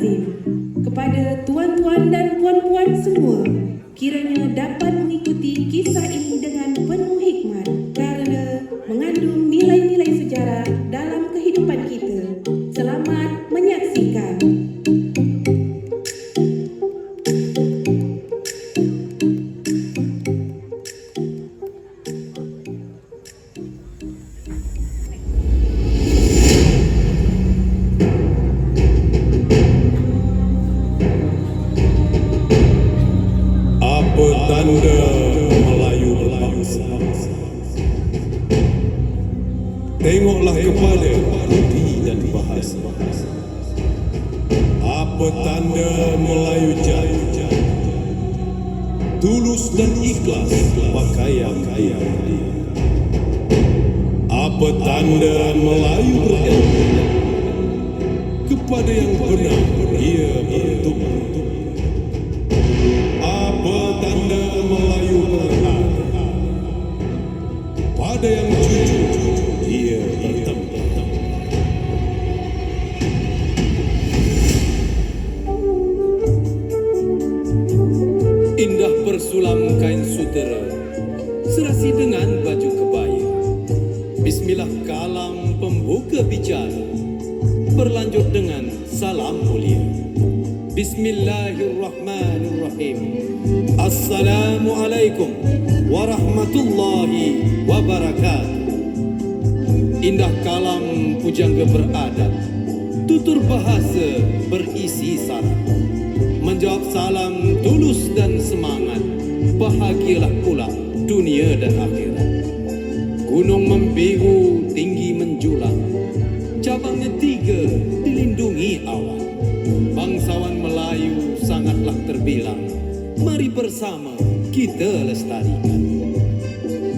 Azim kepada tuan-tuan dan puan-puan semua, kiranya dapat mengikuti kisah ini dengan penuh hikmat kerana mengandung nilai-nilai sejarah dalam kehidupan kita. Selamat menyaksikan. Tanda Melayu berbangsa. Tengoklah kepada budi dan bahasa. Apa tanda Melayu jaya? Tulus dan ikhlas pakaian dia. Apa tanda Melayu berilmu? Kepada yang benar ia bertumbuh. Apa tanda Melayu berharga? Pada yang jujur dia bertemu. Indah bersulam kain sutera serasi dengan baju kebaya. Bismillah kalam pembuka bicara, berlanjut dengan salam mulia. Bismillahirrahmanirrahim. Assalamualaikum warahmatullahi wabarakatuh. Indah kalam pujangga beradat, tutur bahasa berisi syarat, menjawab salam tulus dan semangat. Bahagialah pula dunia dan akhirat. Gunung membiru tinggi menjulang, cabangnya 3 dilindungi awan. Bangsawan Melayu sangatlah terbilang, mari bersama kita lestarikan.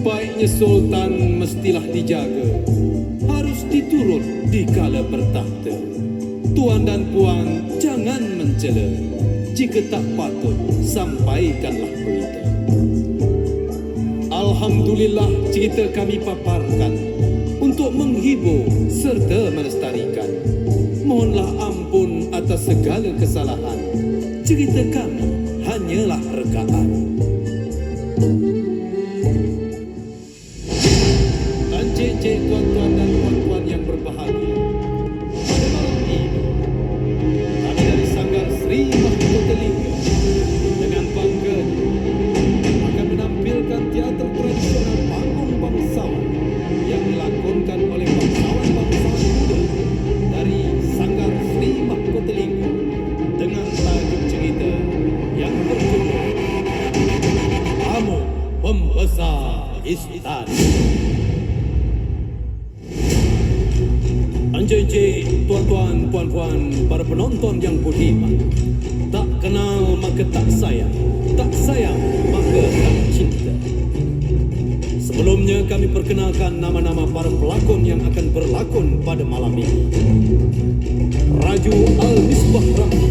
Baiknya sultan mestilah dijaga, harus diturut dikala bertahta. Tuan dan puan jangan mencela, jika tak patut sampaikanlah berita. Alhamdulillah cerita kami paparkan untuk menghibur serta melestarikan. Mohonlah ampun atas segala kesalahan. Cerita kami hanyalah rekaan. Encik-encik, tuan-tuan dan puan-puan yang berbahagia, pada malam ini kami dari Sanggar Sri Mahkotalingga dengan bangga akan menampilkan teater tradisional panggung bangsawan yang dilakonkan oleh bangsawan-bangsawan muda dari Sanggar Sri Mahkotalingga dengan tajuk cerita yang berjudul Tamu Pembesar Istana. Encik-encik, tuan-tuan, puan-puan, para penonton yang budiman, tak kenal maka tak sayang, tak sayang maka tak cinta. Sebelumnya kami perkenalkan nama-nama para pelakon yang akan berlakon pada malam ini. Raju Al-Misbah Rahmi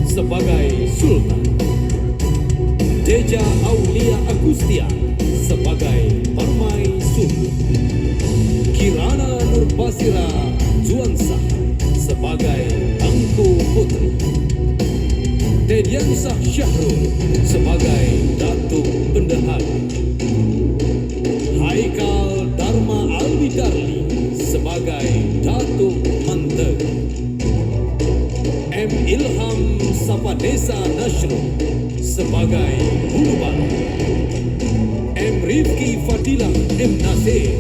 sebagai Sultan, Deja Aulia Agustia sebagai Permaisuri, Kirana Nurbasira Juansah sebagai Tangku Putri, Dediansah Syahrul sebagai Datuk Bendahara, Haikal Dharma Alwi Darli sebagai Datuk Menteri, M. Ilham Sapadesa Nasrul sebagai Hulu Bala, M. Rifki Fadilah M. Nasir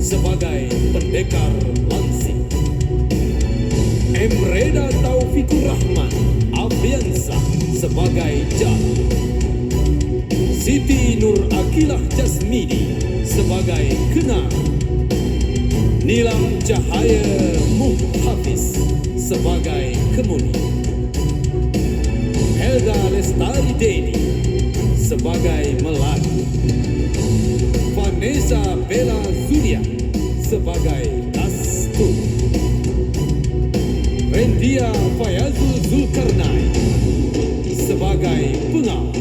sebagai Pendekar Lansing, M. Reda Taufikur Rahman Afiansah sebagai Jan, Siti Nur Akilah Jasmidi sebagai Kenar, Nilam Cahaya Muhafiz sebagai Kemuni, Helda Lestari Dedi sebagai Melati, Vanessa Bella Zulia sebagai Dastu, Rendia Fayazul Zulkarnain sebagai Pengau,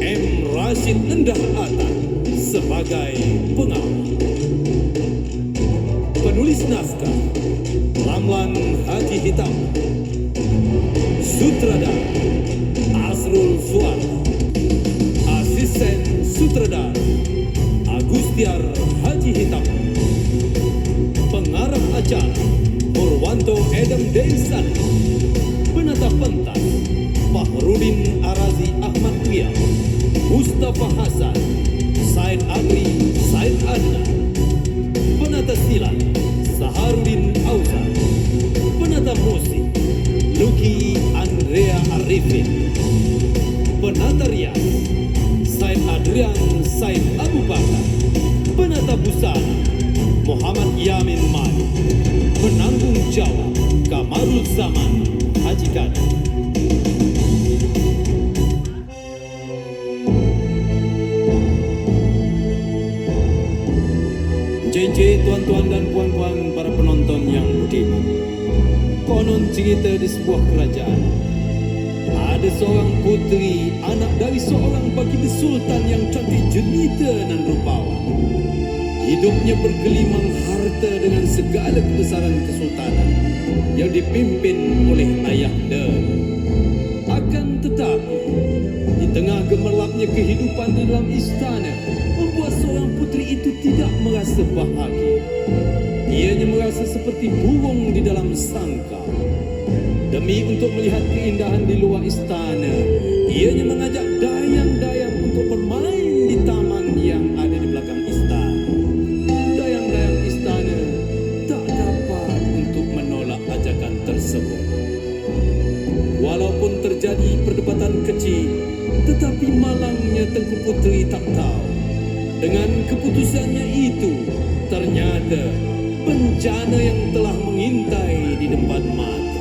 M. Rashid Endah Atta sebagai Pengau. Penulis naskah Ramlan Haji Hitam, Sutradara Asrul Suara, Asisten Sutradara Agustiar Haji Hitam, Pengarah acara Purwanto Edem Densan, Penata pentas Fahrudin Arazi Ahmad Wiyah, Mustafa Hasan, Said Agri, Said Adnan, Penata silat Saharudin Auzan, Penata musik Luki Andrea Arifin, Penata rias Said Adrian Said Abu Bakar, Penata busana Muhammad Yamin Malik, Penanggung jawab Kamarul Zaman Haji Kadir. JJ, tuan-tuan dan puan-puan para penonton yang budiman. Konon cerita di sebuah kerajaan, ada seorang puteri, anak dari seorang baginda sultan yang cantik jelita dan rupawan. Hidupnya bergelimang harta dengan segala kebesaran kesultanan yang dipimpin oleh ayahnya. Akan tetapi, di tengah gemerlapnya kehidupan di dalam istana, membuat seorang puteri itu tidak merasa bahagia. Ianya merasa seperti burung di dalam sangkar. Demi untuk melihat keindahan di luar istana, ianya mengajak dayang-dayang untuk bermain di taman yang ada di belakang istana. Dayang-dayang istana tak dapat untuk menolak ajakan tersebut. Walaupun terjadi perdebatan kecil, tetapi malangnya Tengku Puteri tak tahu. Dengan keputusannya itu, ternyata bencana yang telah mengintai di depan mata.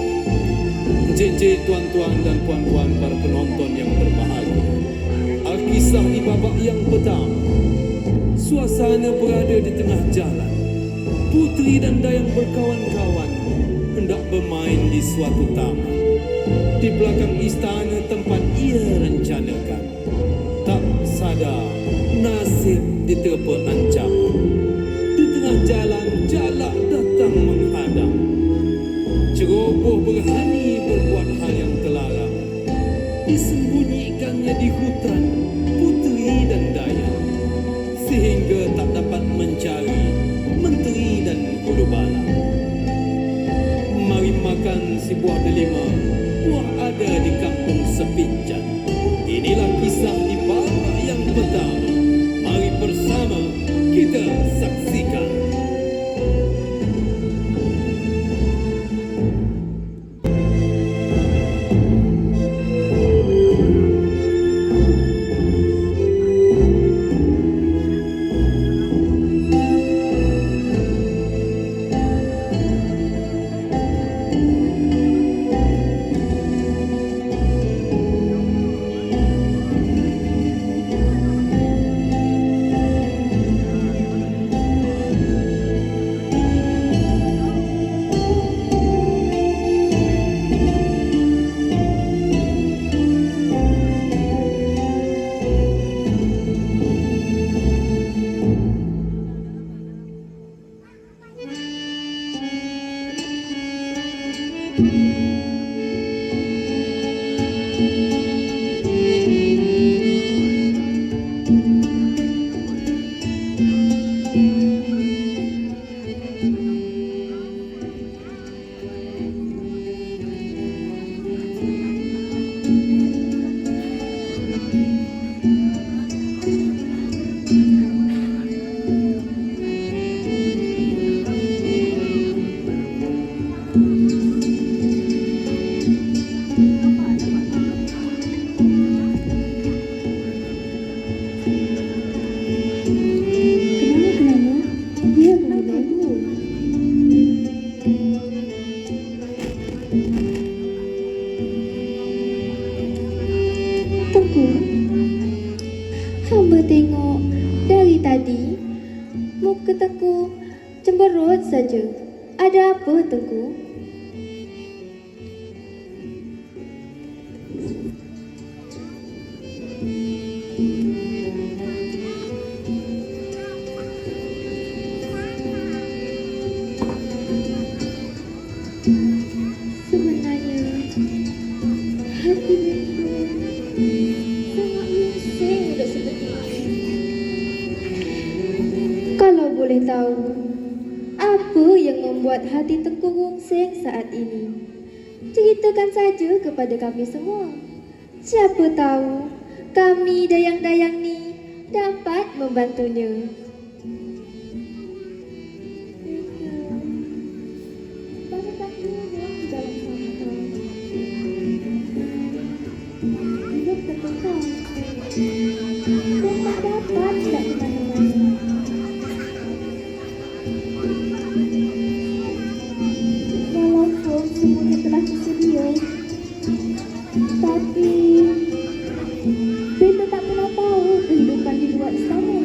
JJ, tuan-tuan dan puan-puan para penonton yang berbahagia. Alkisah di babak yang pertama. Suasana berada di tengah jalan. Puteri dan dayang berkawan-kawan hendak bermain di suatu taman di belakang istana tempat ia rencanakan. Tak sadar nasib diterpa ancaman. Di tengah jalan, jalak datang menghadang. Ceroboh berani berbuat hal yang terlarang. Disembunyikannya di hutan puteri dan dayang, sehingga tak dapat mencari menteri dan hulu bala. Mari makan si buah delima, buah ada di kampung Sepinjan. Inilah kisah di babak yang pertama. Mari bersama kita saksikan. Hamba tengok dari tadi muka Tengku cemberut saja. Ada apa, Tengku? Sebenarnya boleh tahu apa yang membuat hati Tengku rungsing saat ini? Ceritakan saja kepada kami semua. Siapa tahu kami dayang-dayang ni dapat membantunya. Hidup tertukar. Tempat dapat tidak kemana-mana. Walaupun semuanya telah tersedia, tapi beta tak pernah tahu kehidupan di luar istana.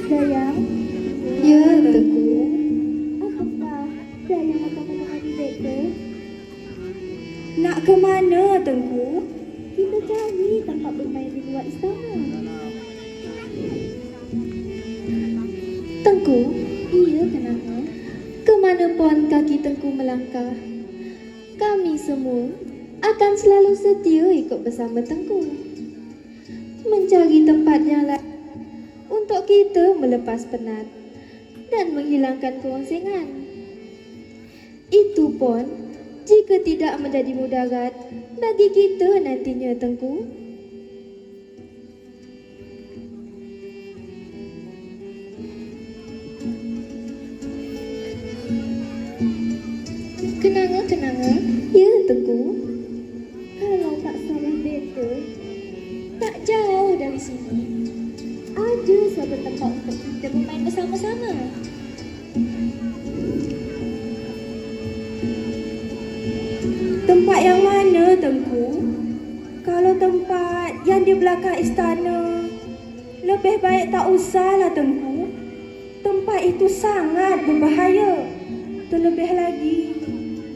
Dayang? Ya, Tengku. Apakah Dayang akan menemani beta? Nak ke mana, Tengku? Kita cari tempat bermain di luar istana. Tengku? Iya, kenapa? Kemana pun kaki Tengku melangkah, kami semua akan selalu setia ikut bersama Tengku. Mencari tempat yang lain untuk kita melepas penat dan menghilangkan kerongsengan. Itu pun jika tidak menjadi mudarat bagi kita nantinya, Tengku. Kenanga? Ya, Tengku. Kalau tak salah beta, tak jauh dari sini ada suatu tempat untuk kita bermain bersama-sama. Tempat yang mana, Tengku? Kalau tempat yang di belakang istana, lebih baik tak usahlah, Tengku. Tempat itu sangat berbahaya. Terlebih lagi,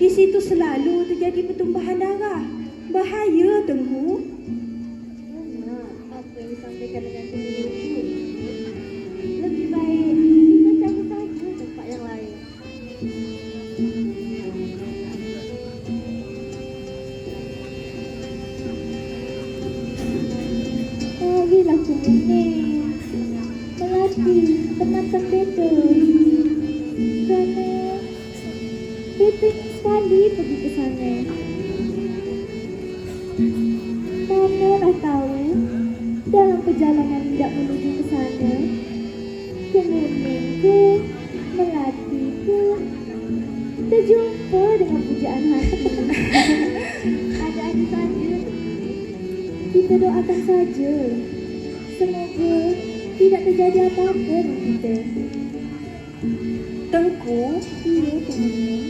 di situ selalu terjadi pertumpahan darah. Bahaya, Tengku. Apa yang disampaikan dengan Tengku itu? Lebih baik kita cari saja tempat yang lain. Marilah kemudian melatih tenangkan beta, kerana beta ingin sekali pergi ke sana. Manalah tahu dalam perjalanan hendak menuju ke sana, kemudian ke melatih ke terjumpa dengan pujaan hati. Ada saja. Kita doakan saja. Semoga tidak terjadi apa-apa dengan kita. Tengku, Iya, kemudian.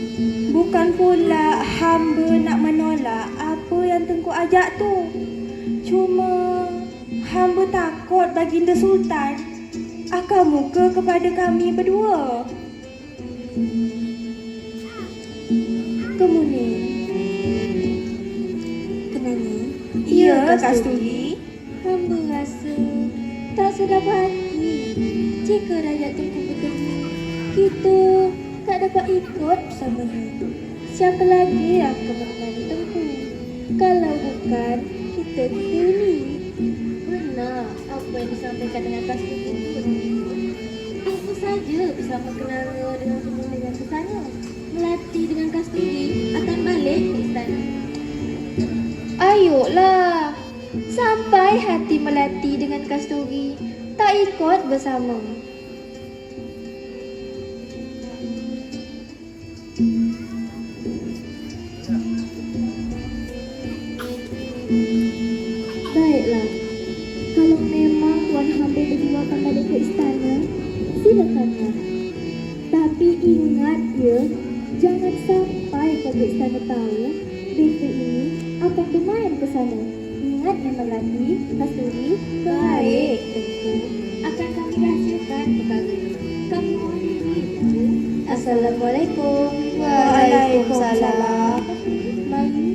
bukan pula hamba nak menolak apa yang Tengku ajak tu. Cuma hamba takut Baginda Sultan akan muka kepada kami berdua. Kemudian. Kenapa? Ya, Kasturi. Hamba rasa tak sedap hati jika rakyat Tengku bertemu kita tak dapat ikut bersamanya. Siapa lagi yang akan menemani Tengku kalau bukan kita ni? Benar apa yang disampaikan dengan Kasturi. Aku saja bersama Kenanga dengan semua dengan kesana. Melatih dengan Kasturi akan balik ke istana. Ayolah, sampai hati Melati dengan Kasturi tak ikut bersama. Baiklah, kalau memang Tuan Hamba berdua akan balik ke istana, silakanlah. Tapi ingat ya, jangan sampai pabrik istana tahu beta ini akan bermain ke sana. Ingat yang Melati, Kasturi, baik Tengku. Akan kami rahsiakan perkara ini. Kami mohon diri, Tengku. Assalamualaikum. Waalaikumsalam. Mari.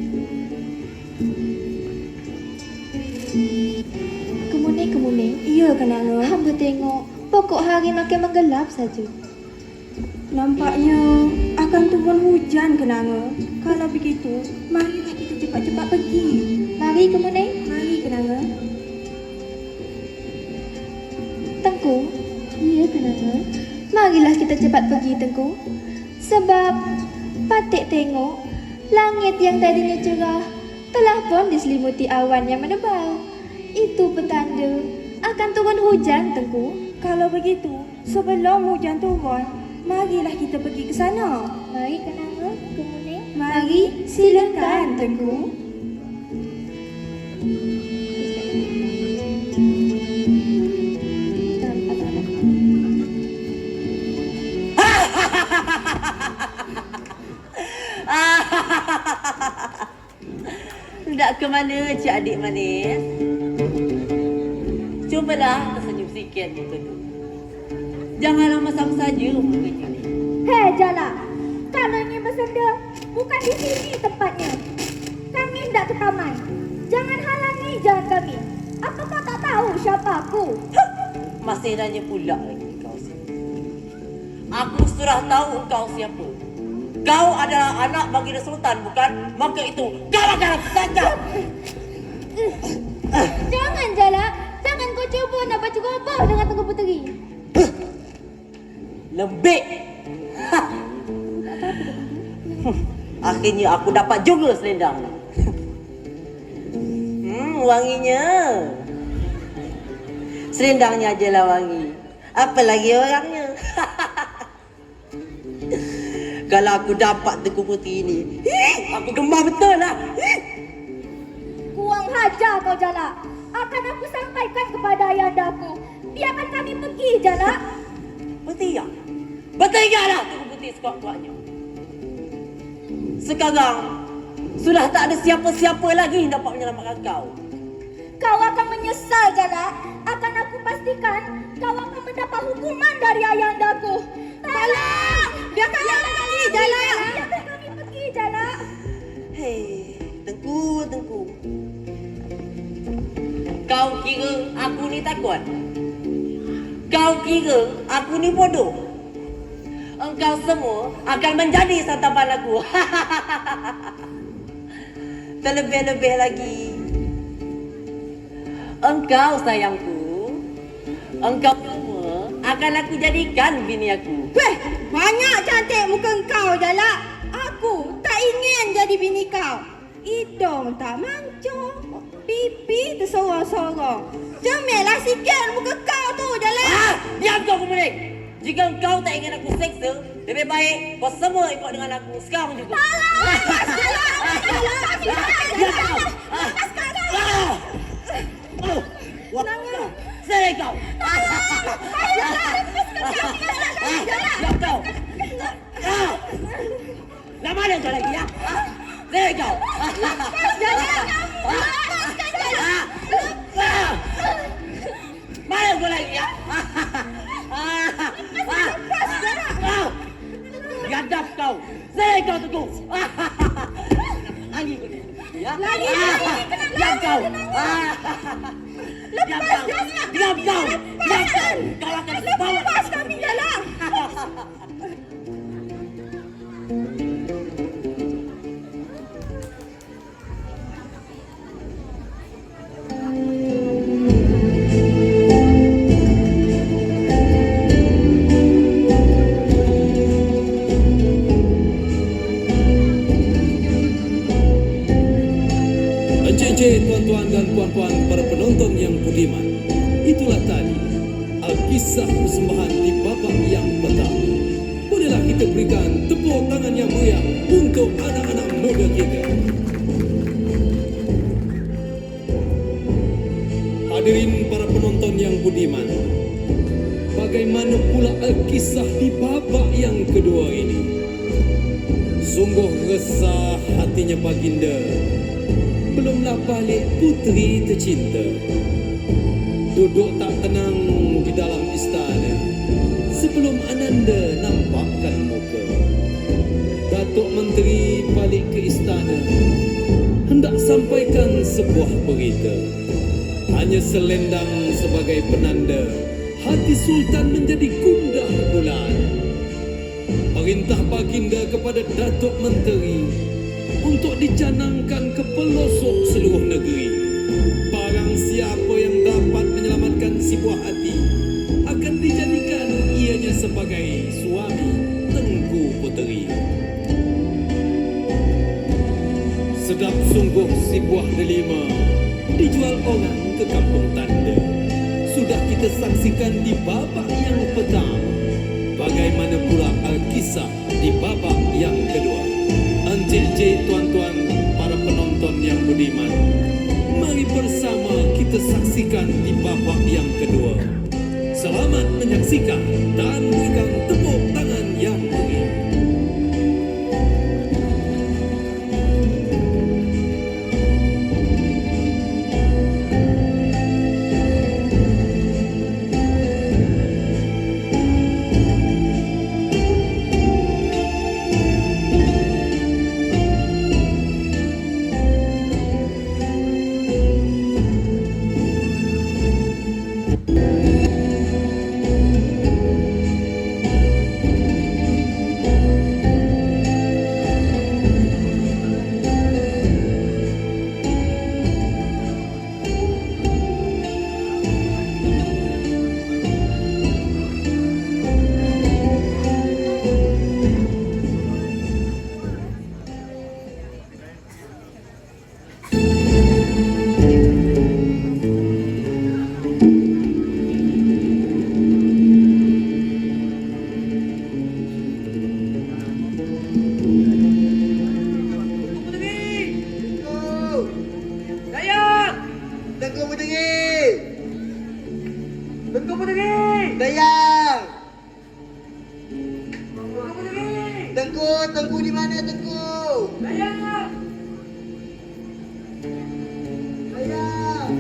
Kemuning. Ya, Kenanga. Hamba tengok pokok hari makin menggelap saja. Nampaknya akan turun hujan, Kenanga. Kalau begitu, marilah kita cepat-cepat pergi. Mari Kemuning. Mari, Kenanga. Tengku, Nah, marilah kita cepat pergi, Tengku. Sebab Patik tengok, langit yang tadinya cerah telah pun diselimuti awan yang menebal. Itu petanda akan turun hujan, Tengku. Kalau begitu, sebelum hujan turun, marilah kita pergi ke sana. Mari, kenapa? Kemudian Mari, silakan, Tengku. Nak ke mana, cik adik manis? Cubalah tersenyum sikit muka tu. Janganlah masam saja mukanya ni. Hei, Jala. Kalau ingin bersenda, bukan di sini tempatnya. Kami hendak ke taman. Jangan halangi jalan kami. Apa kau tak tahu siapa aku? Masih nanya pula lagi kau siapa. Aku sudah tahu kau siapa. Kau adalah anak baginda Sultan, bukan? Maka itu kau akan saja. Jangan, Jala. Jangan kau cuba nak baca gobah dengan Tengku Puteri. Lembik. Akhirnya aku dapat juga selendang. Wanginya. Selendangnya je lah wangi. Apa lagi orangnya? Kalau aku dapat Tengku Puteri ini, aku gemar betul lah. Kuang hajar kau, Jala. Akan aku sampaikan kepada ayahandaku. Biarkan kami pergi, Jala. Bertiak. Bertiaklah Tengku Puteri sekuat-kuatnya. Sekarang sudah tak ada siapa-siapa lagi yang dapat menyelamatkan kau. Kau akan menyesal, Jala. Akan aku pastikan kau akan mendapat hukuman dari ayahandaku. Tolong! Biarkan kami pergi, Jala. Biarkan kami pergi, Jala. Hei, Tengku. Kau kira aku ni takut? Kau kira aku ni bodoh? Engkau semua akan menjadi santapan aku. Terlebih-lebih lagi, engkau sayangku, engkau semua akan aku jadikan bini aku. Weh, banyak cantik muka kau, Jala. Aku tak ingin jadi bini kau. Hidung tak mancung, pipi tersorong-sorong. Cemerlah sikit muka kau tu, Jala. Diam kau kemudian. Jika engkau tak ingin aku seksa, lebih baik kau semua ikut dengan aku sekarang juga. Saya kau. Diam kau. Nak mana kau lagi ya? Saya kau. Mana kau lagi ya? Gadap kau. Saya kau Tengku. Angin kau ni. Ya. Diam kau. Diam kau. Diam kau. Diam kau. Kau akan bawa. Lepas kami, Jala. Encik-encik, tuan-tuan dan puan-puan para penonton yang budiman, itulah tadi Alkisah persembahan di babak yang pertama. Bolehlah kita berikan tepuk tangan yang meriah untuk anak-anak muda kita. Hadirin para penonton yang budiman, bagaimana pula Alkisah di babak yang kedua ini? Sungguh resah hatinya baginda. Belumlah balik puteri tercinta. Duduk tak tenang di dalam istana sebelum Ananda nampakkan muka. Datuk Menteri balik ke istana hendak sampaikan sebuah berita. Hanya selendang sebagai penanda hati Sultan menjadi gundah gulana. Perintah baginda kepada Datuk Menteri untuk dicanangkan ke pelosok seluruh negeri. Barang siapa yang dapat menyelamatkan si buah hati akan dijadikan ia sebagai suami Tengku Puteri. Sedap sungguh si buah delima dijual orang ke kampung tanda. Sudah kita saksikan di babak yang pertama. Bagaimana pula kisah di babak yang kedua? Encik-encik, tuan-tuan, para penonton yang budiman, mari bersama kita saksikan di babak yang kedua. Selamat menyaksikan dan berikan tepuk tangan yang meriah. Tengku di mana Tengku? Dayang. Dayang.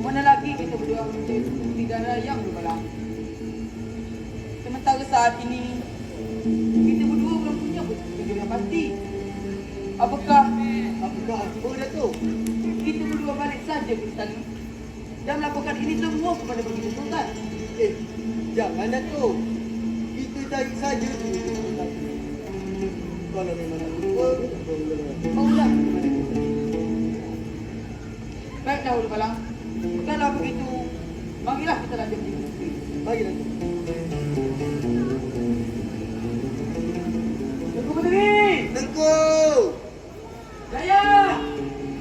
Mana lagi kita berdua di darah yang berbalang. Sementara saat ini kita berdua belum punya tujuan yang pasti. Apakah apa Datuk? Kita berdua balik saja ke istana dan melakukan ini semua kepada Baginda Sultan. Jangan Datuk. Kita cari saja dulu Sultan. Kalau memang nak lupa, maulah. Baik dahulu Balang. Kalau begitu, marilah kita lanjut di negeri. Baiklah. Tengku Puteri! Tengku! Jaya!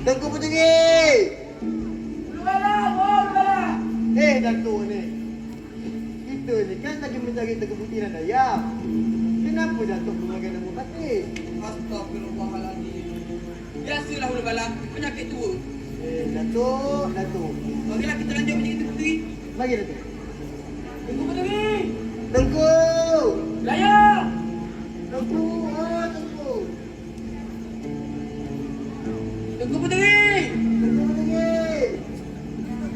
Tengku Puteri! Balang! Oh, Balang! Datuk ni. Kita ni kan lagi mencari Tengku Puteri dan Daya. Kenapa Datuk memakai nama Patih? Astagfirullahaladzim. Biasalah Ulu Balang, penyakit tua. Datuk. Marilah kita lanjut menjadi Tengku Puteri. Mari Datuk. Tengku Puteri! Tengku! Daya! Tengku! Oh, Tengku! Tengku Puteri! Tengku Puteri!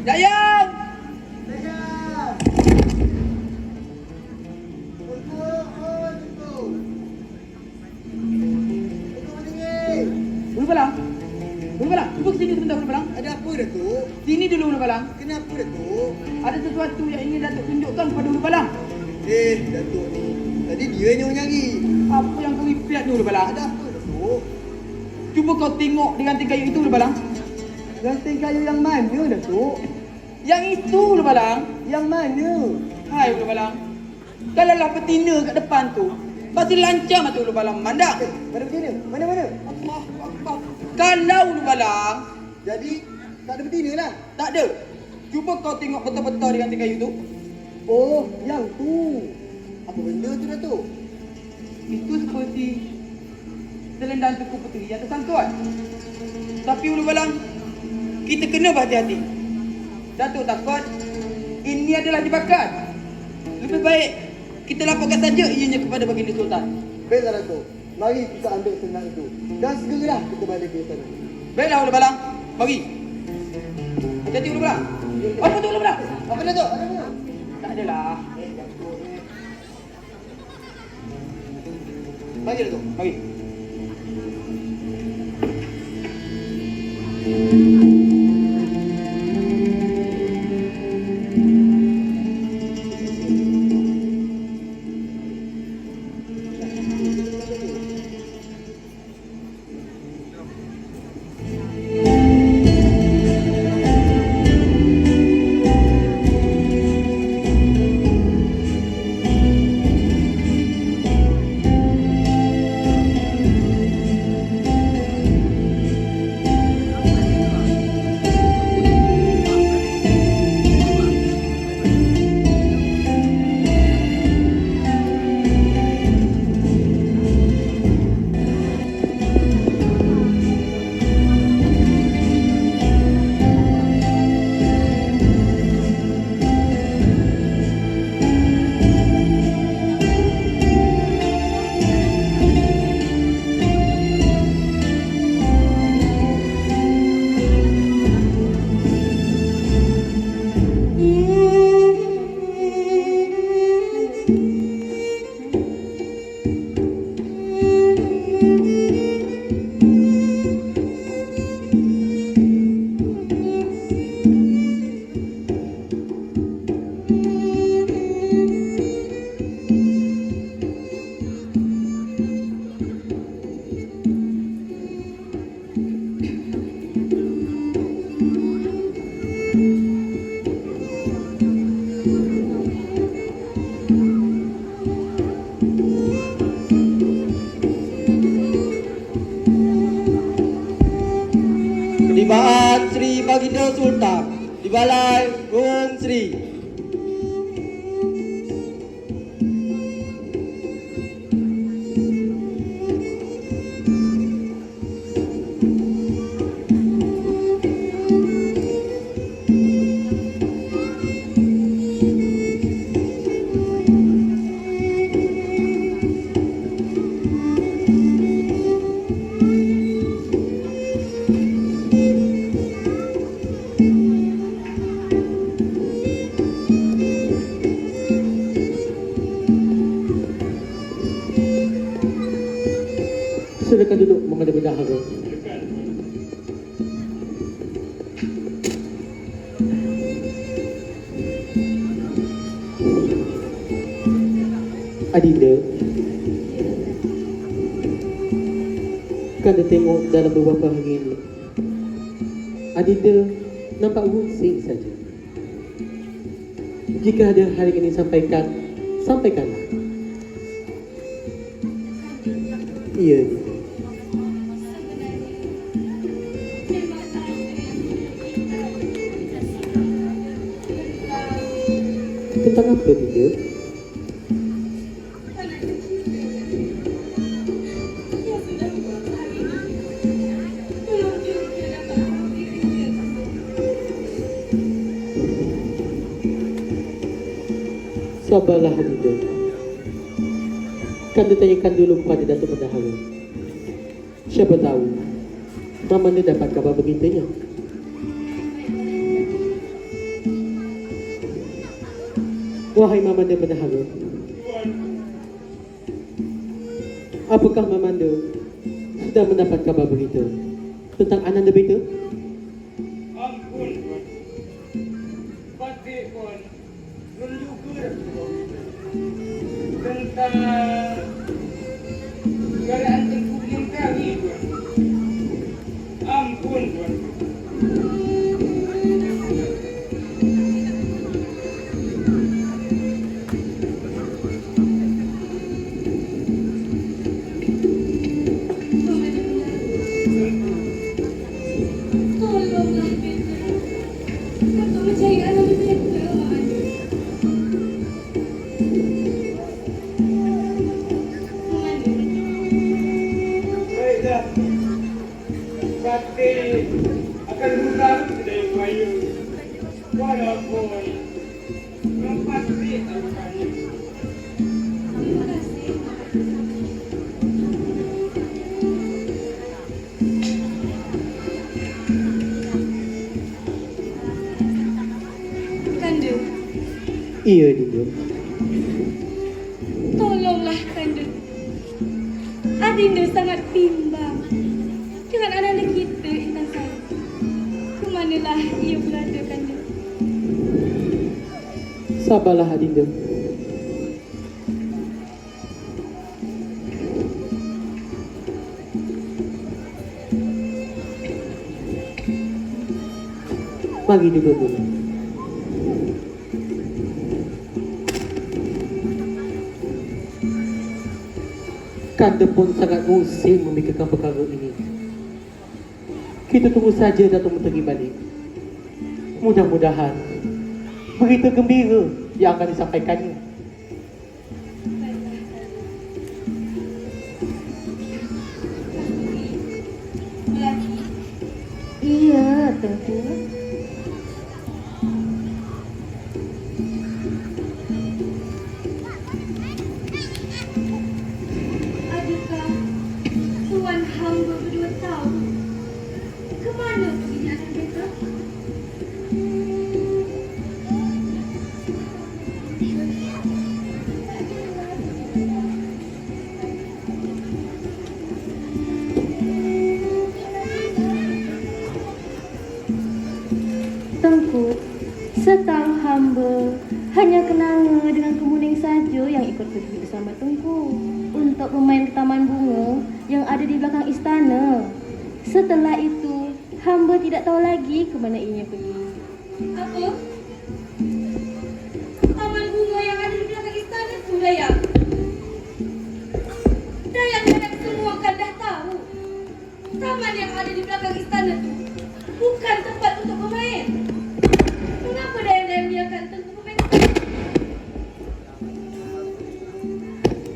Daya! Daya! Tengku! Oh, Tengku! Tengku Puteri! Ulu Balang! Cuba sini sebentar Ulu Balang. Ada apa Datuk? Sini dulu Ulu Balang. Kenapa Datuk? Ada sesuatu yang ingin Datuk tunjukkan kepada Ulu Balang. Datuk ni. Tadi dia yang nyari. Apa yang kau lihat ni Ulu Balang? Ada apa Datuk? Cuba kau tengok di ranting kayu itu Ulu Balang. Ranting kayu yang mana Datuk? Yang itu Ulu Balang. Yang mana? Hai Ulu Balang. Kalaulah betina kat depan tu, pasti lancar mata Ulu Balang memandang. Mana betina? Mana? Allah Akbar. Kalau Ulu Balang, jadi tak ada betina lah. Tak ada. Cuba kau tengok betul-betul di ranting kayu tu. Oh, yang tu. Apa benda tu Datuk? Itu seperti selendang Tengku Puteri yang tersangkut. Tapi Ulu Balang, kita kena berhati-hati. Datuk takut ini adalah jebakan. Lebih baik kita laporkan saja ianya kepada Baginda Sultan. Baiklah Datuk, mari kita ambil senang itu dan segeralah kita balik ke sana. Baiklah Ulu Balang, mari. Hati-hati Ulu Balang. Apa tu Ulu Balang? Apa Datuk? Tak adalah. Mari Datuk. Mari. Peribahatan Sri Baginda Sultan di Balai Gung Sri. Silakan duduk Memandu Bendahara. Adinda, Kanda tengok dalam beberapa hari ini Adinda nampak rusing saja. Jika ada hal yang ingin sampaikan, sampaikanlah. Iya. Tentang apa dia? Sabarlah Adinda. Kanda tanyakan dulu kepada Datuk Bendahara. Siapa tahu Mamanda dapat kabar begitunya. Wahai Mamanda Bendahara, apakah Mamanda sudah mendapat kabar berita tentang Ananda Beta? Ampun, Tuan. Batik pun menunjukkan tentang keadaan tengku yang kami, Tuan. Ampun, Tuan. Tolonglah Beta. Aku mencari anak Beta. Baiklah. Batik akan berlalu dari kayu. Walaupun yang pasti akan. Terima kasih. Iya, Dinda. Tolonglah Kanda. Adinda sangat bimbang dengan anak kita Intan Sari. Kemanalah ia berada, Kanda? Sabarlah, Dinda. Mari duduk dulu. Kanda pun sangat pusing memikirkan perkara ini. Kita tunggu saja Datuk Menteri balik. Mudah-mudahan berita gembira yang akan disampaikannya. Iya, tentu. Adakah tuan hamba berdua tahu ke mana perginya anak mereka? Tengku, setahu hamba hanya kenanga dengan Kemuning saja yang ikut pergi bersama Tengku untuk bermain ke taman bunga yang ada di belakang istana. Setelah itu, hamba tidak tahu lagi ke mana ianya pergi. Apa? Taman bunga yang ada di belakang istana tu, Dayak? Dayak semua kan dah tahu. Taman yang ada di belakang istana tu bukan tempat untuk bermain. Kenapa Dayak biarkan Tengku bermain?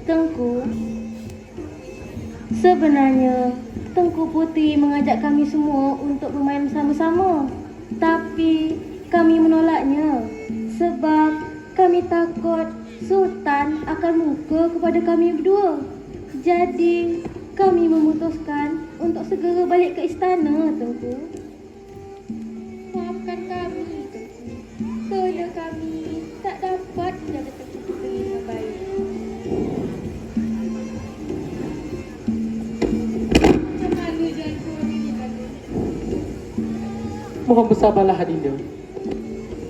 Tengku, sebenarnya Tengku Putih mengajak kami semua untuk bermain bersama-sama. Tapi kami menolaknya sebab kami takut Sultan akan murka kepada kami berdua. Jadi kami memutuskan untuk segera balik ke istana, Tengku. Maafkan kami, Tengku, kerana kami tak dapat menjaga Tengku Putih dengan baik. Mohon bersabarlah, Dinda.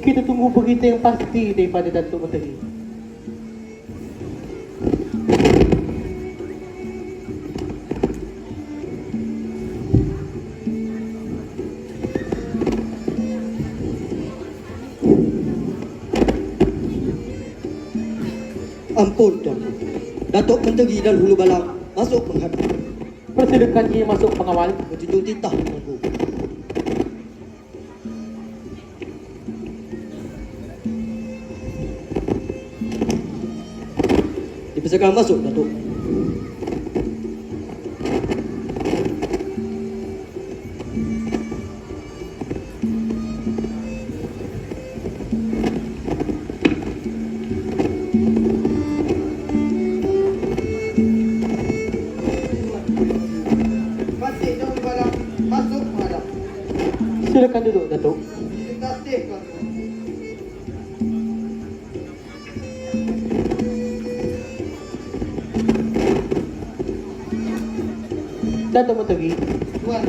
Kita tunggu berita yang pasti daripada Datuk Menteri. Ampun, Tuan. Datuk Menteri dan Hulu Balang masuk menghadap. Persilakan ia masuk pengawal. Berjunjung titah, Tuanku. Dipersilakan masuk, Datuk. Batik dan Hulu Balang masuk menghadap. Silakan duduk, Datuk. Terima kasih, Tuanku. Datuk Menteri, Tuan,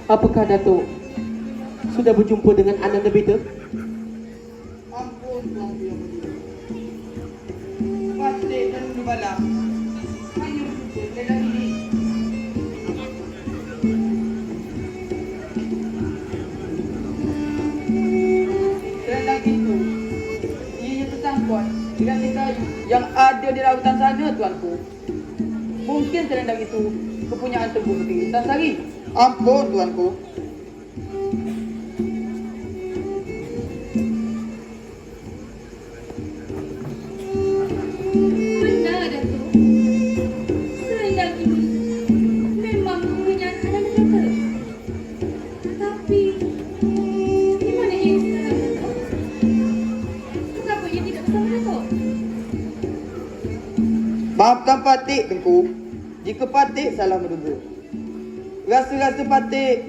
apakah Datuk sudah berjumpa dengan Ananda Beta? ampun Tuanku yang mulia. Batik dan Hulu Balang hanya berjumpa selendang ini. Selendang itu ianya tersangkut dengan kayu yang ada di lautan sana, Tuanku. Mungkin selendang itu kepunyaan Tengku Putih Intan Sari. Ampun, Tuanku. Benar, Datuk. Selendang ini memang kepunyaan anak mereka. Tapi di mana ia sekarang, Datuk? Kenapa ia tidak bersama Datuk? Maafkan Patik, Tengku. Jika Patik salah menduga. Rasa-rasa Patik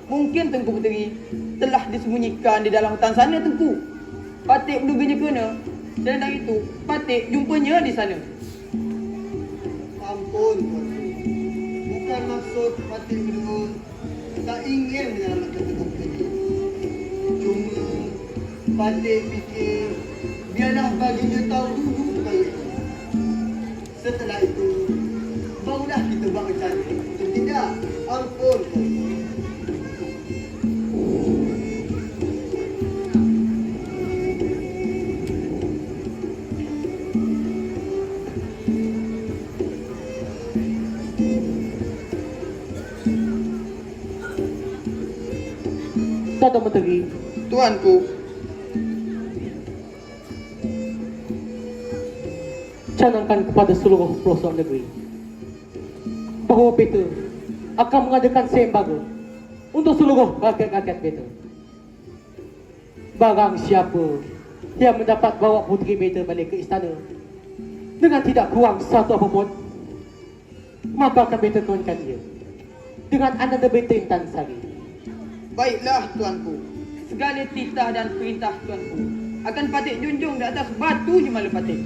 mungkin Tengku Puteri telah disembunyikan di dalam hutan sana, Tengku. Patik menduganya kena. Dan dari itu, Patik jumpanya di sana. Ampun, tuanku. Bukan maksud Patik berdua tak ingin menyelamatkan tubuh ini. Cuma Patik fikir biarlah baginda tahu dulu perkara ini. Setelah itu, barulah kita buat rencana. Betul tidak? Ampun, tuanku. Dato' Menteri, Tuanku, canangkan kepada seluruh pelosok negeri bahawa beta akan mengadakan sembaga untuk seluruh rakyat-rakyat beta. Barang siapa yang mendapat bawa puteri beta balik ke istana dengan tidak kurang satu apapun, maka akan beta kawinkan dia dengan ananda beta Intan Sari. baiklah tuanku. Segala titah dan perintah tuanku akan Patik junjung di atas batu Jemala Patik.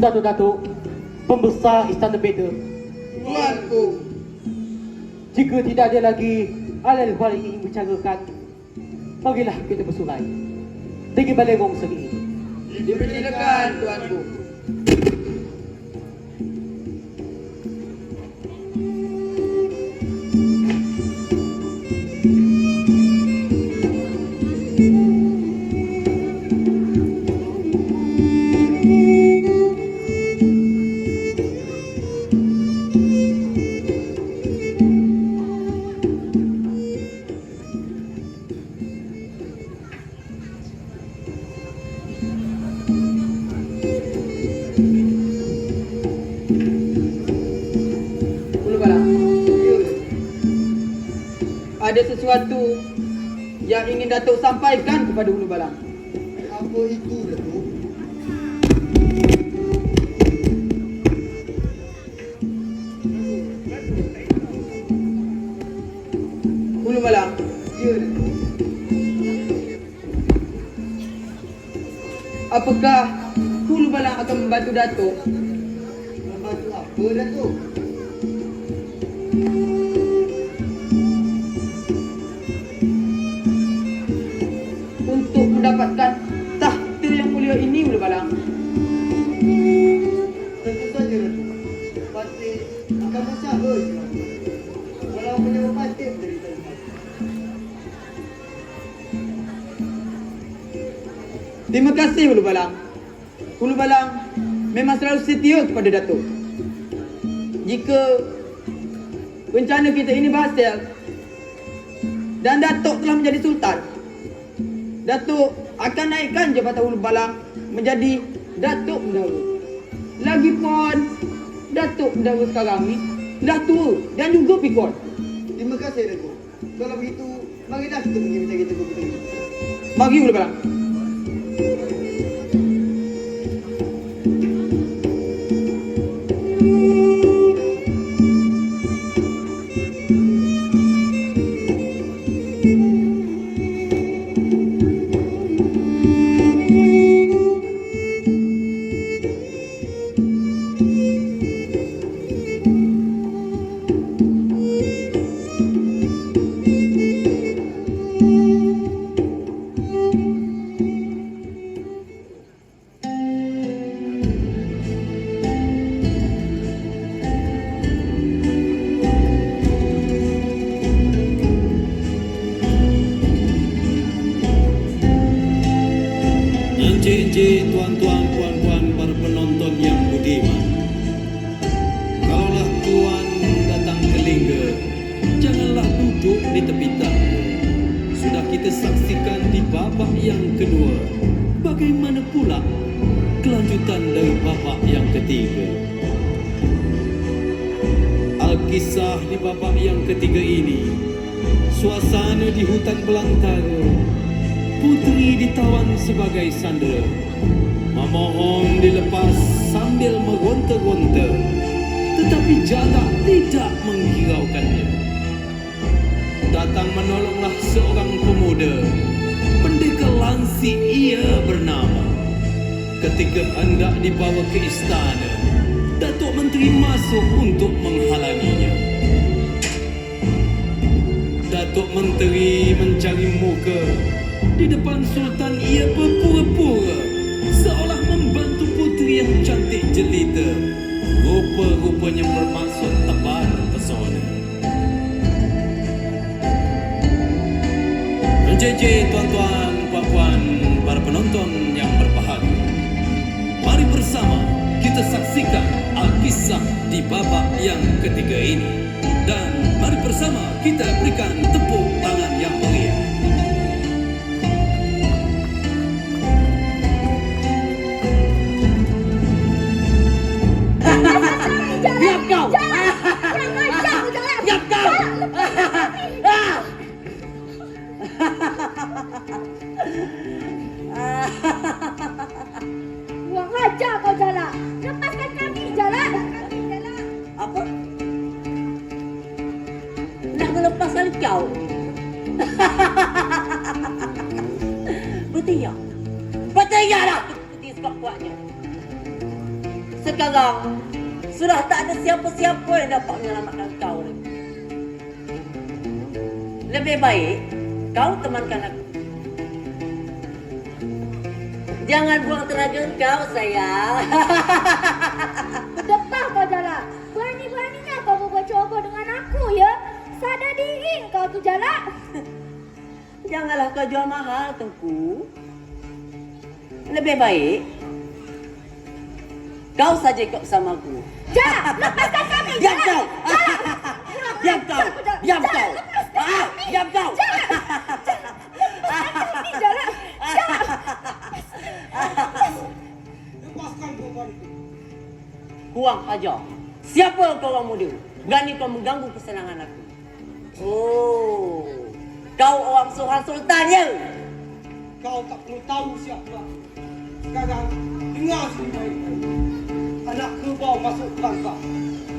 Datuk-datuk pembesar istana beta, Tuanku, jika tidak ada lagi hal-hal yang ingin bicarakan, marilah kita bersurai pergi Balengong segi ini. dipersilakan tuanku. Ada sesuatu yang ingin Datuk sampaikan kepada Ulu Balang. Apa itu, Datuk? Ulu Balang, Ya, Datuk. apakah Ulu Balang akan membantu Datuk Membantu apa, Datuk? untuk mendapatkan tahta yang mulia ini, Ulu Balang? Tentu saja, Datuk. Patik akan berusaha selama. Walau menyawa Patik menderita lepas. Terima kasih Ulu Balang. Ulu Balang memang selalu setia kepada Datuk. Jika rencana kita ini berhasil dan Datuk telah menjadi Sultan, Datuk akan naikkan jabatan Ulu Balang menjadi Datuk Mendahulu. Lagipun Datuk Mendahulu sekarang ni dah tua dan juga pikun. Terima kasih, Datuk. Kalau begitu, marilah kita pergi mencari Teguh Puteri. Mari Ulu Balang. Encik-encik, tuan-tuan, puan-puan, para penonton yang budiman. Kalaulah tuan datang ke Lingga, janganlah duduk di tepi tangga. Sudah kita saksikan di babak yang kedua. Bagaimana pula kelanjutan dari babak yang ketiga? Alkisah di babak yang ketiga ini, suasana di hutan belantara. Puteri ditawan sebagai sandera, memohon dilepas sambil meronta-ronta, tetapi Jalak tidak menghiraukannya. datang menolonglah seorang pemuda. Pendekar langsing ia bernama. Ketika hendak dibawa ke istana, Datuk Menteri masuk untuk menghalanginya. Datuk Menteri mencari muka. Di depan Sultan ia berpura-pura seolah membantu puteri yang cantik jelita. Rupa-rupanya bermaksud tebar pesona. Menjeje tuan-tuan, puan-puan, para penonton yang berbahagia. Mari bersama kita saksikan Alkisah di babak yang ketiga ini. Dan mari bersama kita berikan tepuk tangan yang meriah. Diam kau! Diam kau! Buang aja kau Jala. Lepaskan kami Jala. Apa? Nak melepaskan kau? Bertiak. Bertiaklah putih sekuat-kuatnya. Sekarang sudah tak ada siapa-siapa yang dapat menyelamatkan kau lagi. Lebih baik kau temankan aku. Jangan buang tenaga kau, sayang. Berdepah kau Jala. Berani-beraninya kau bercuba dengan aku ya. Sadar diri kau tu Jala. Janganlah kau jual mahal, Tengku. Lebih baik kau saja ikut bersamaku. Jala, lepaskan kami Diam Jala. kau! Diam kau! Diam kau! Diam kau! Kami Jala. Lepaskan perempuan itu. Kurang ajar. Siapa kau orang muda? Berani kau mengganggu kesenangan aku? Oh, kau orang seorang sultan ya? Kau tak perlu tahu siapa. Sekarang dengar sini baik-baik. Anak kerbau masuk kerangka.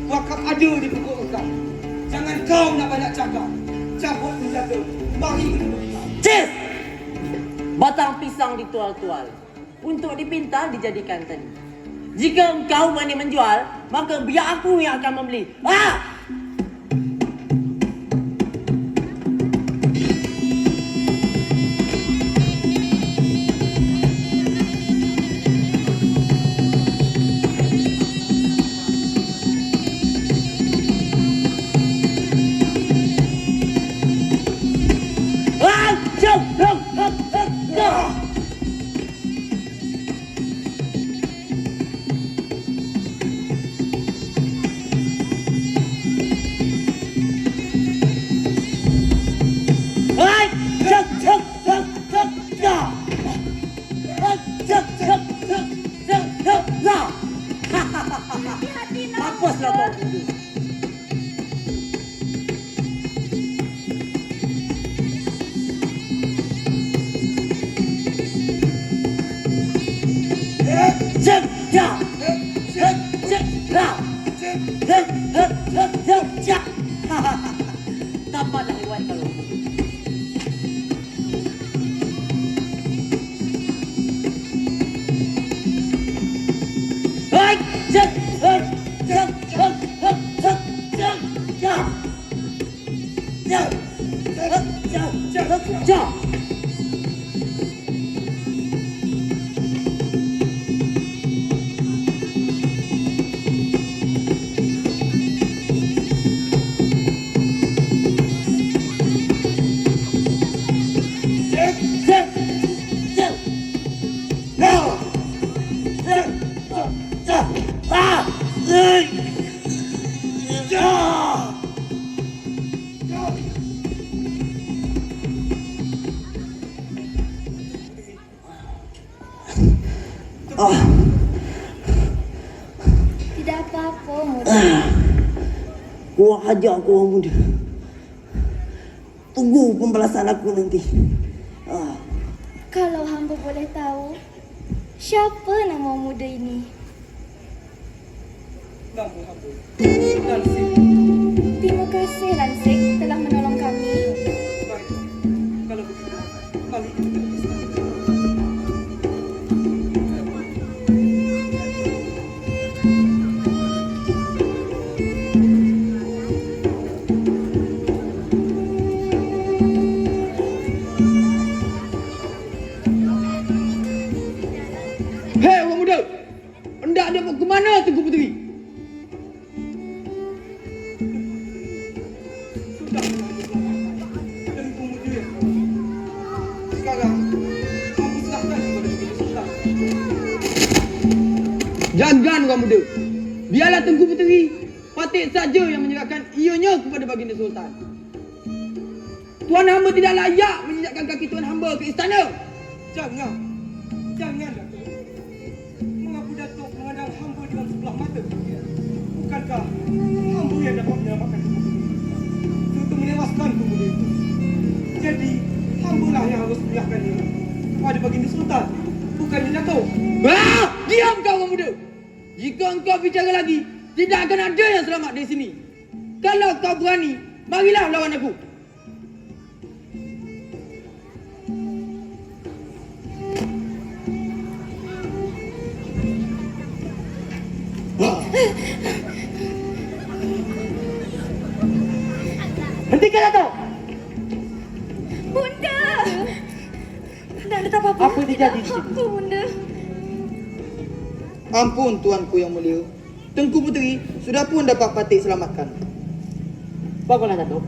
Wakaf ada di pokok engkau. Jangan kau nak banyak cakap. Cabut senjata. Mari kita berpisah. Cis! Batang pisang ditual-tual. Untuk dipintal dijadikan tadi. Jika engkau berani menjual, maka biar aku yang akan membeli. Mampuslah kau dulu. Dapatlah riwayat kalau Tidak apa-apa muda. Kau hajar aku orang muda. Tunggu pembalasan aku nanti. Kalau hamba boleh tahu, siapa nama muda ini? Nama apa? Lansing. Terima kasih Lansik telah menolong kami. Segan orang muda. Biarlah Tengku Puteri Patih saja yang menyerahkan ianya kepada baginda Sultan. Tuan hamba tidak layak menjejakkan kaki tuan hamba ke istana. Jangan, Datuk. Mengapa Datuk memandang hamba dengan sebelah mata? Bukankah hamba yang dapat menyelamatkan untuk menewaskan pemuda itu? Jadi, hamba lah yang harus menyerahkannya kepada baginda Sultan, bukannya Datuk. Diam kau orang muda. Jika engkau bicara lagi, tidak akan ada yang selamat di sini. Kalau kau berani, marilah lawan aku. Hentikan Datuk! Bunda! Tak ada apa-apa. Apa yang terjadi di sini? Apa, Bunda? Ampun tuanku yang mulia. Tengku Puteri sudah pun dapat Patih selamatkan. Baguslah Datuk.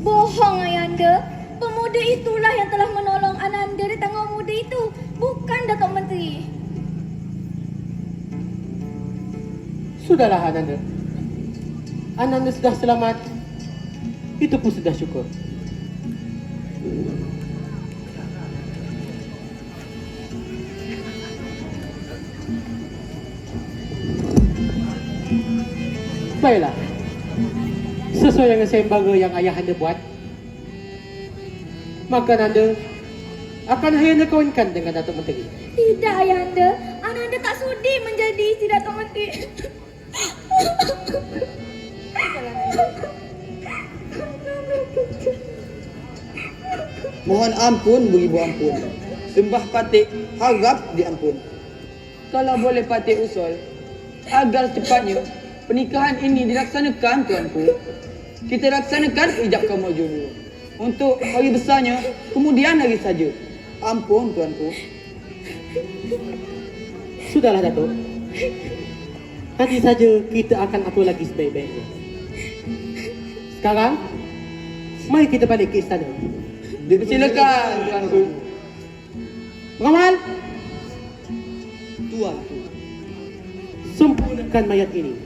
Bohong Ayanda. Pemuda itulah yang telah menolong Ananda dari tangan muda itu, bukan Datuk Menteri. Sudahlah Ananda. Ananda sudah selamat. Itu pun sudah syukur. Baiklah. Sesuai dengan sembaga yang ayah anda buat, maka Ananda akan Ayahanda kawinkan dengan Datuk Menteri. Tidak Ayanda, Ananda tak sudi menjadi isteri Datuk Menteri. Mohon ampun beribu ampun. Sembah Patih harap diampun. Kalau boleh Patih usul agar secepatnya pernikahan ini dilaksanakan tuanku. Kita laksanakan ijab kabul dulu. Untuk hari besarnya kemudian hari saja. Ampun tuanku. Sudahlah Datuk. Nanti saja kita akan atur lagi sebaik-baiknya. Sekarang mari kita balik ke istana. Dipersilakan tuanku. Pengawal, Tuanku. sempurnakan mayat ini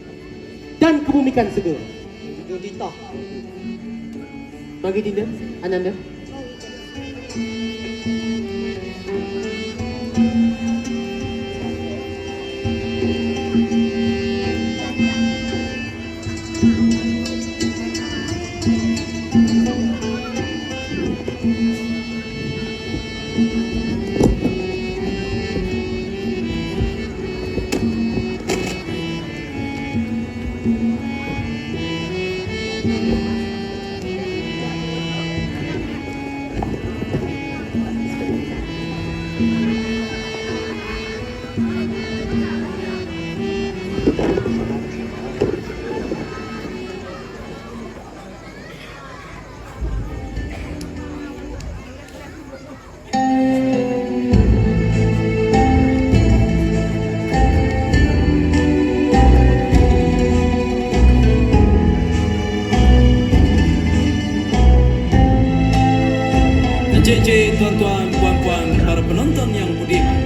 dan kebumikan segera. Juga ditah. Bagi Dinda, Ananda. Encik-encik, tuan-tuan, puan-puan, para penonton yang budiman.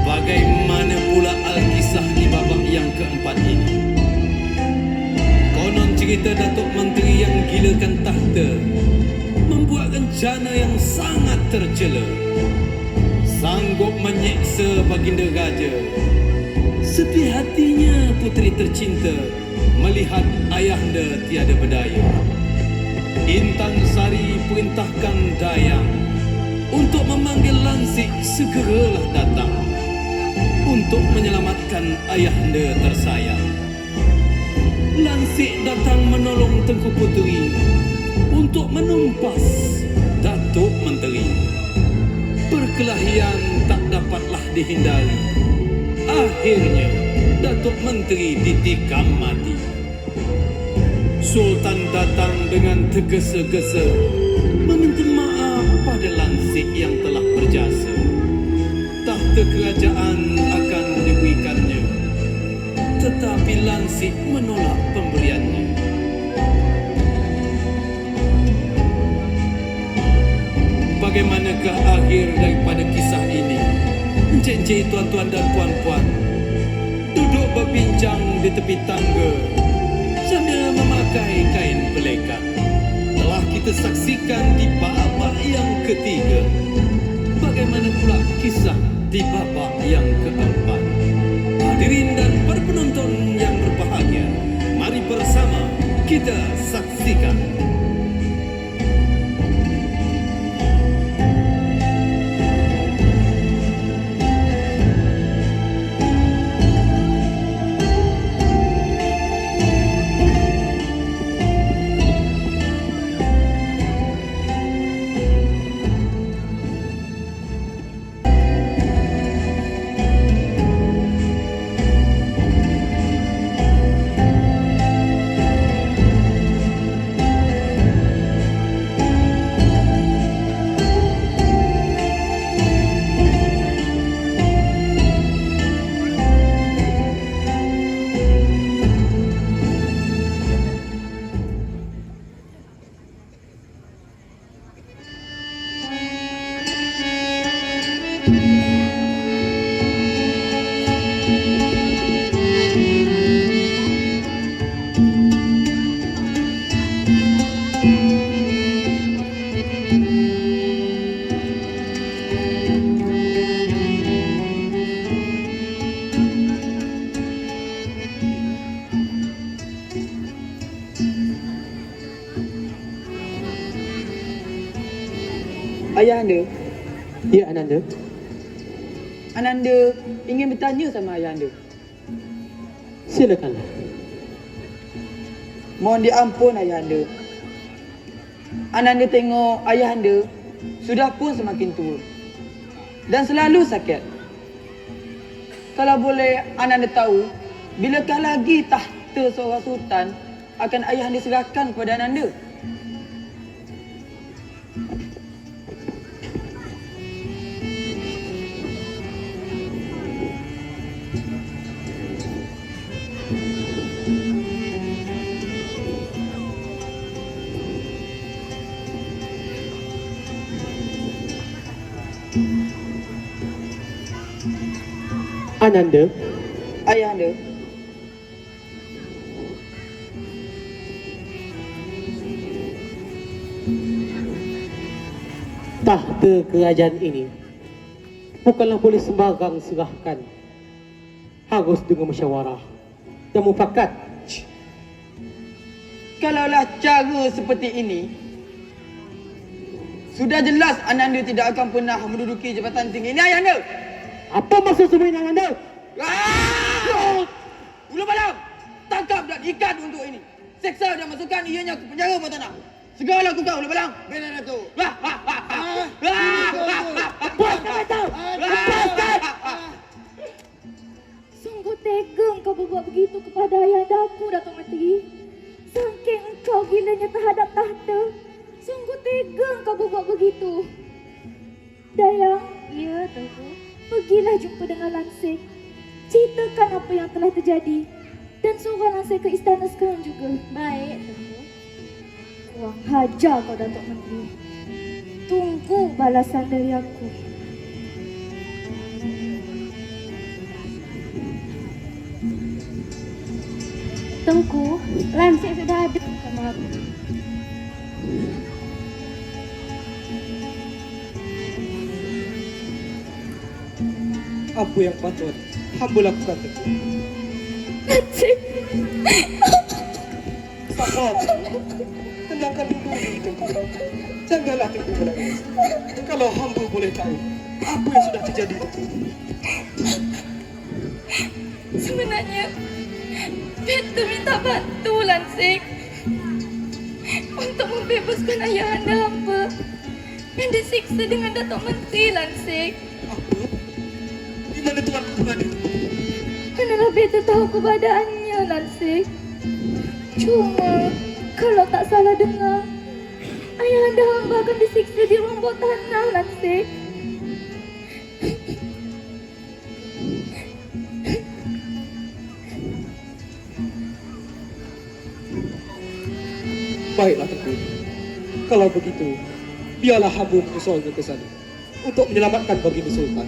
Bagaimana pula Alkisah di babak yang keempat ini? Konon cerita Datuk Menteri yang gilakan tahta membuat rencana yang sangat tercela. Sanggup menyeksa baginda raja. Sedih hatinya puteri tercinta melihat ayahanda tiada berdaya. Intan Sari perintahkan Dayang untuk memanggil Lansik segeralah datang untuk menyelamatkan ayahanda tersayang. Lansik datang menolong Tengku Puteri untuk menumpas Datuk Menteri. Perkelahian tak dapatlah dihindari. Akhirnya Datuk Menteri ditikam mati. Sultan datang dengan tergesa-gesa meminta maaf pada Lansik yang telah berjasa. Tahta kerajaan akan diberikannya, tetapi Lansik menolak pemberiannya. Bagaimanakah akhir daripada kisah ini? Encik-encik, tuan-tuan dan puan-puan, duduk berbincang di tepi tangga sambil memakai kain pelekat. Telah kita saksikan di babak yang ketiga. Bagaimana pula kisah di babak yang keempat? Hadirin dan para penonton yang berbahagia, mari bersama kita saksikan. Ayahanda, Ya, Ananda. Ananda ingin bertanya sama ayahanda. Silakanlah. Mohon diampun ayahanda. Ananda tengok ayahanda sudah pun semakin tua dan selalu sakit. Kalau boleh Ananda tahu, bilakah lagi tahta seorang sultan akan ayahanda serahkan kepada Ananda? Ananda, Ayahanda, tahta kerajaan ini bukanlah boleh sembarang serahkan. Harus dengan musyawarah dan mufakat. kalaulah cara seperti ini, sudah jelas Ananda tidak akan pernah menduduki jabatan tinggi ini, ayahanda. Apa maksud semua ini, Ananda? Ulu Balam, tangkap dan ikat untuk ini. Seksa dan masukkan ianya ke penjara bawah tanah. Segera lakukan, Ulu Balam. Benar, Datuk. Puaskan kata! Puaskan! Sungguh tega engkau berbuat begitu kepada ayahandaku, Datuk Menteri. Saking engkau gilanya terhadap tahta, sungguh tega engkau berbuat begitu. Dayang, ya Tuanku, pergilah jumpa dengan Lansing. Ceritakan apa yang telah terjadi dan suruh Lansing ke istana sekarang juga. Baik, Tuanku. Kurang hajar kau, Datuk Menteri. Tunggu balasan dari aku. Tengku, Lansing sudah ada sama aku. Apa yang patut hamba lakukan, Tengku? Lansing, Sabar. Tenangkan dulu diri, Tengku. Janganlah Tengku menangis. Kalau hamba boleh tahu apa yang sudah terjadi, Tengku. sebenarnya Peter minta bantu Lansing untuk membebaskan ayahanda hamba yang disiksa dengan Datuk Menteri, Lansing. Apa? Di mana tuanku berada? Manalah Peter tahu keberadaannya, Lansing. Cuma kalau tak salah dengar, ayahanda hamba akan disiksa di ruang bawah tanah, Lansing. Baiklah, Tengku. Kalau begitu, biarlah hamba menyusulnya ke sana untuk menyelamatkan baginda Sultan.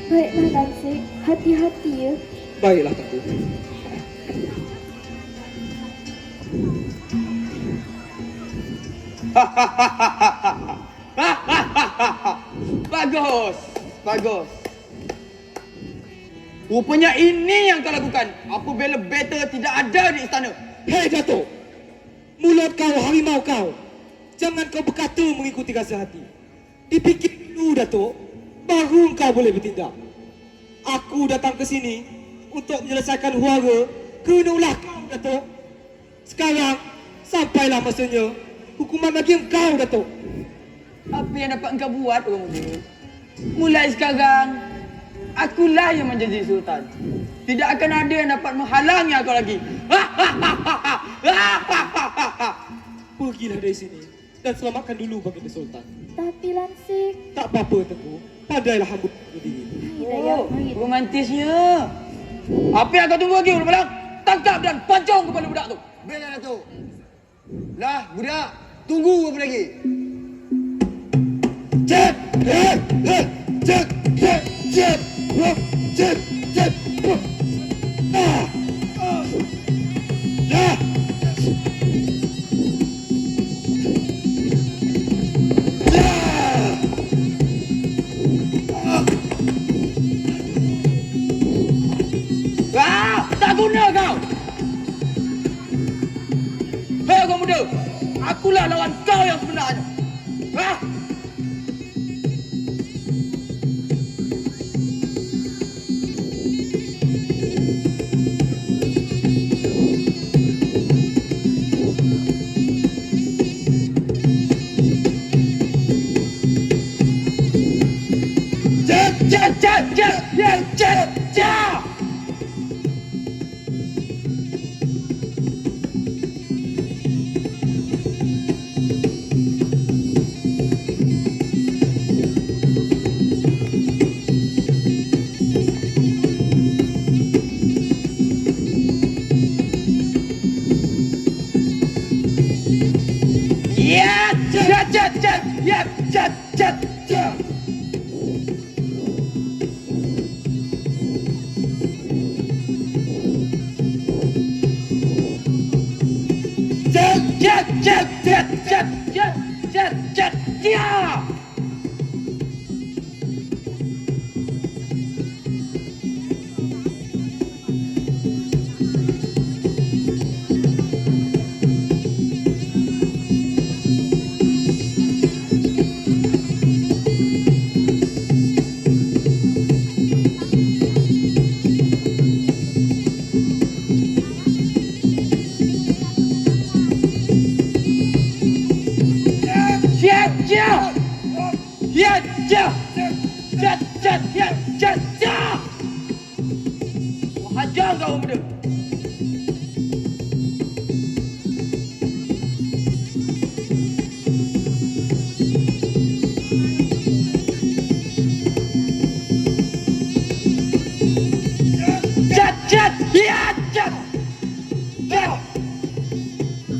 Baiklah Lansik, hati-hati ya. Baiklah Tuanku. Bagus, bagus. Rupanya ini yang kau lakukan apabila battle tidak ada di istana. Hei Datuk, mulut kau harimau kau. Jangan kau berkata mengikuti rasa hati. Dipikir dulu Datuk, baru kau boleh bertindak. Aku datang ke sini untuk menyelesaikan huara kerana ulah kau Datuk. Sekarang sampailah masanya hukuman bagi engkau Datuk. Apa yang dapat engkau buat orang muda? Mulai sekarang, akulah yang menjadi sultan. Tidak akan ada yang dapat menghalangi aku lagi. Pergilah dari sini dan selamatkan dulu baginda Sultan. Tapi Lansik, Tak apa Tengku, pandailah hamba berdiri. Oh, romantisnya. Apa yang kau tunggu lagi, Orang Balang? Tangkap dan pancung kepala budak tu. Baiklah Datuk. Lah, budak. Tunggu apa lagi? Cek! Cek! Cek! Cek! Cek! Cek! Cek! Cek! Ah! Ya! Tak guna kau. Hei kau muda, akulah lawan kau yang sebenarnya. Cek, cek, cek, cek, cek, cek, cek. Ya, cek, cek, cek, ya, cek, cek, cek. Cek, cek, cek, cek, cek, cek, cek, cek, ya. Cek, cek, ya, cek, cek, cek, ya, cek, cek. Hajar kau muda. Cek, cek, ya, cek, cek,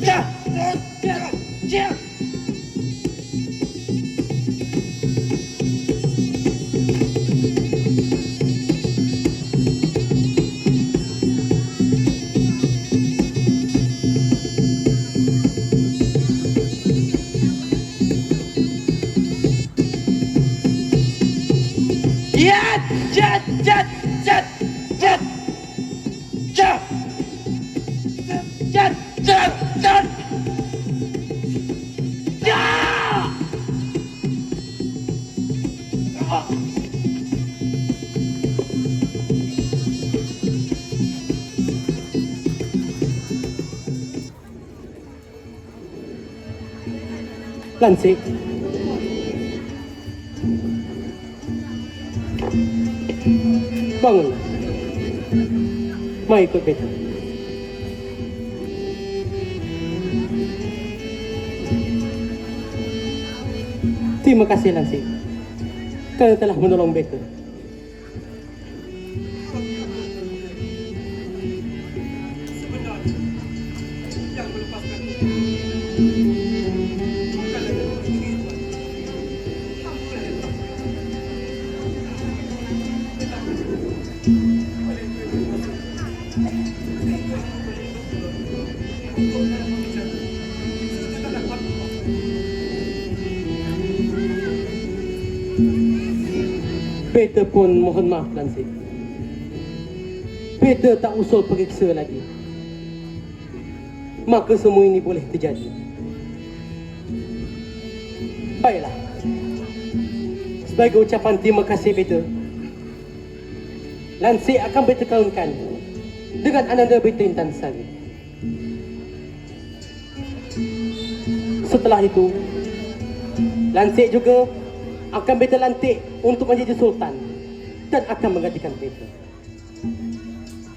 cek, cek, cek. Ya, cek, cek, cek, cek, cek, cek, cek, cek, ya. Lansik, bangunlah. Mari ikut beta. Terima kasih Lansik, kerana telah menolong beta. Sebenarnya yang melepaskan bukan dari diri Tuan. Hambalah yang telah. Beta pun mohon maaf Lansik. Beta tak usul periksa lagi. Maka semua ini boleh terjadi. Baiklah. Sebagai ucapan terima kasih Beta, Lansik akan Beta kawinkan dengan Ananda Beta Intan Sari. Setelah itu, Lansik juga akan Beta lantik untuk menjadi Sultan dan akan menggantikan Beta.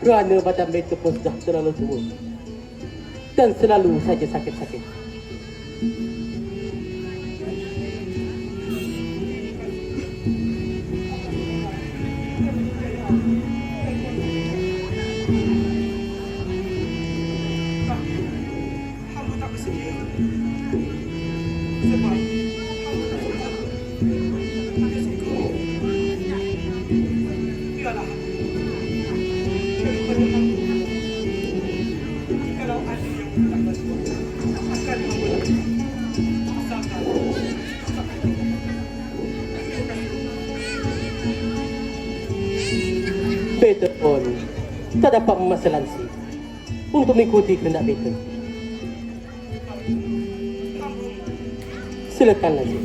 Kerana badan Beta pun sudah terlalu tua dan selalu saja sakit-sakit. Hamba tak bersedia. Sebab hamba tak suka. Hanya suka. Biarlah hamba. Daripada hamba. Jikalau ada yang tak bantu, akan hamba lakukan. Asalkan. Beta pun tak dapat memaksa Lansik untuk mengikuti kehendak Beta. Silakan Lansik.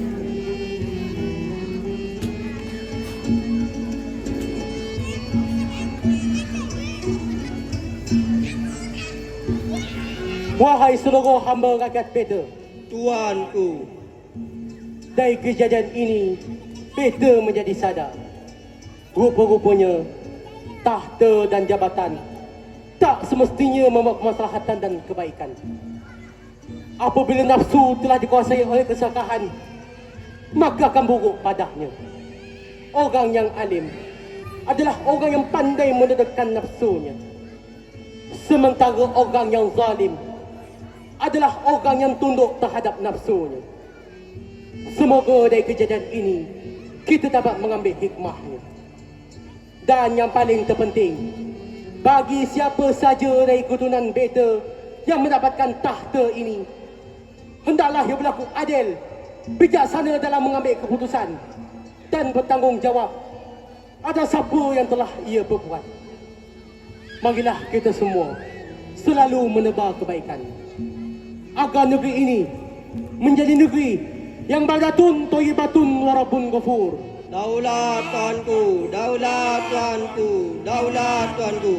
Wahai seluruh hamba rakyat Beta, Tuanku, dari kejadian ini Beta menjadi sadar, rupa-rupanya tahta dan jabatan tak semestinya membawa kemaslahatan dan kebaikan. Apabila nafsu telah dikuasai oleh keserakahan, maka akan buruk padanya. Orang yang alim adalah orang yang pandai menedakkan nafsunya, sementara orang yang zalim adalah orang yang tunduk terhadap nafsunya. Semoga dari kejadian ini kita dapat mengambil hikmahnya. Dan yang paling terpenting, bagi siapa saja dari keturunan Beta yang mendapatkan tahta ini, hendaklah ia berlaku adil, bijaksana dalam mengambil keputusan dan bertanggungjawab atas apa yang telah ia perbuat. Marilah kita semua selalu menebar kebaikan, agar negeri ini menjadi negeri yang baldatun thayyibatun wa rabbun ghafur. daulat Tuanku, daulat Tuanku, daulat Tuanku.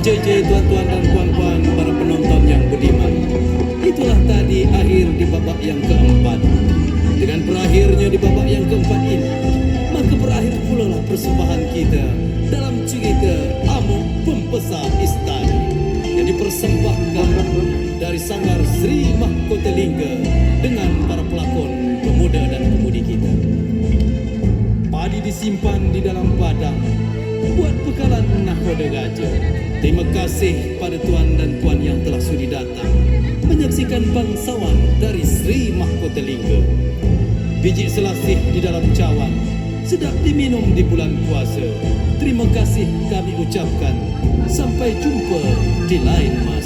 Encik-encik, tuan-tuan dan puan-puan, para penonton yang budiman, itulah tadi akhir di babak yang keempat. Dengan berakhirnya di babak yang keempat ini, maka berakhir pula lah persembahan kita dalam cerita Amuk Pembesar Istana yang dipersembahkan dari Sanggar Sri Mahkotalingga dengan para pelakon pemuda dan pemudi kita. Padi disimpan di dalam padang buat bekalan nahkoda gajah. Terima kasih pada tuan dan puan yang telah sudi datang menyaksikan bangsawan dari Sri Mahkotalingga. Biji selasih di dalam cawan, sedap diminum di bulan puasa. Terima kasih kami ucapkan. Sampai jumpa di lain masa.